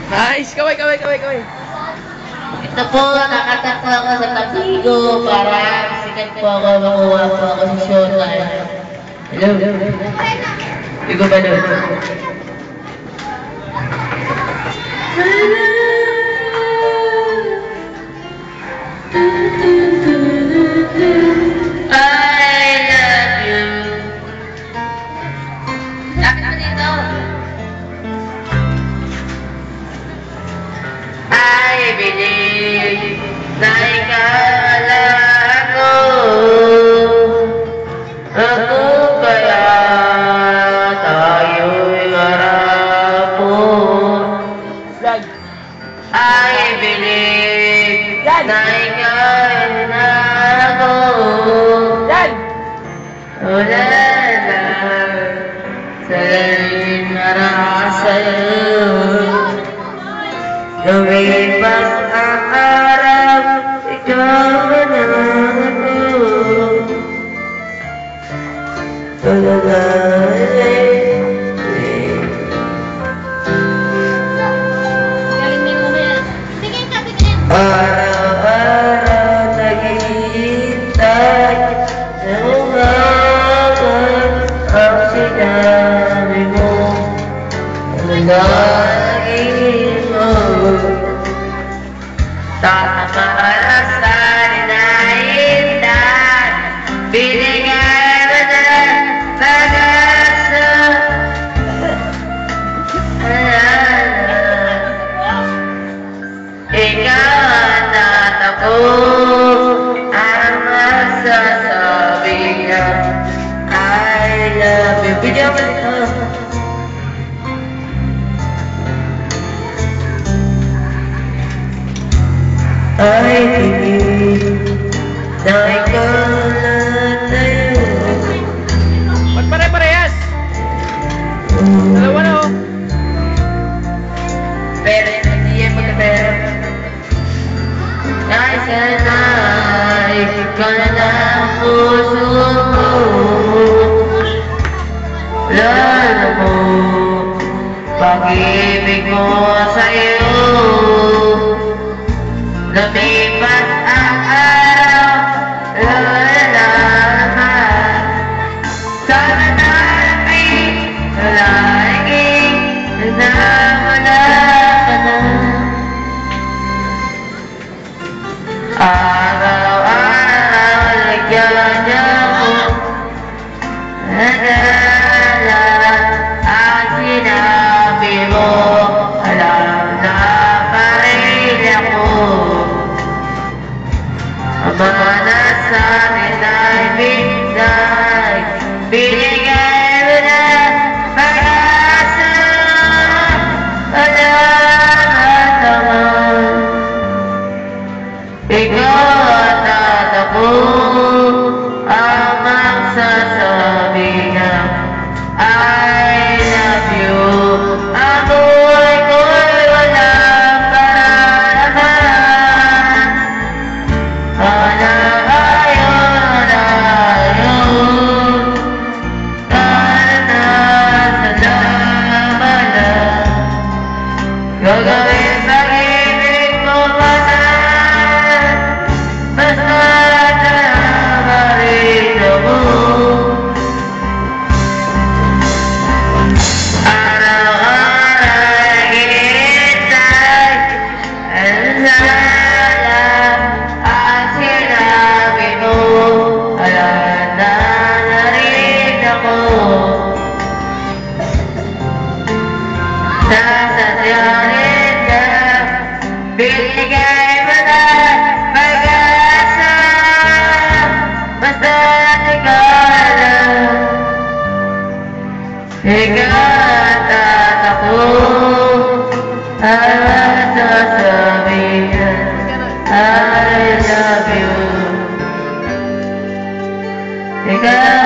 Nice! Kaway! Ito po, nakatakbo ako sa Tapigo para sikat po ako, makuha po ako sa showtime. Hello? Pigo ba doon? I love you. Lapit mo dito. I believe na ikaw lang ako. Ako kaya tayo'y marapon. I believe na ikaw na ako. Wala na sa'yo'y marasa'yo. Lumipas ang araw, ikaw na ako. Araw-araw naghihintay na umagal ang sinabi mo. Laging mo tatamaan sa hinahintay. Binigay mo na pag-asa. Ikaw at ako ang magsasabi niya I love you. Bigyan mo nito. I believe na ikaw na tayo. Ba't pare-parehas? Dalawa na oh. Pero hindi yan magkapera. Kahit sana ikaw na lang puso mo. Wala mo pag-ibig ko sa'yo. Lumipas ang araw, wala naman. Sana natin laging nawala ka na. Araw-araw lagyan niya mo nadala ang sinabi mo. Alam na pa rin ako. Mga nasabi na'y bigay, binigay mo na pag-asa. Salamat naman. Ikaw at ako ang magsasabi na I love you. Ang buhay ko'y walang paraman. Gagawin pag-ibig mo pa na basta namarito mo. Araw-araw hinihintay ang sala ang sinabi mo. Alam na narin ako. Sasadyanin ka, binigay mo na pag-asa. Basta ikaw lang, ikaw at ako ang sasabihin I love you. Ikaw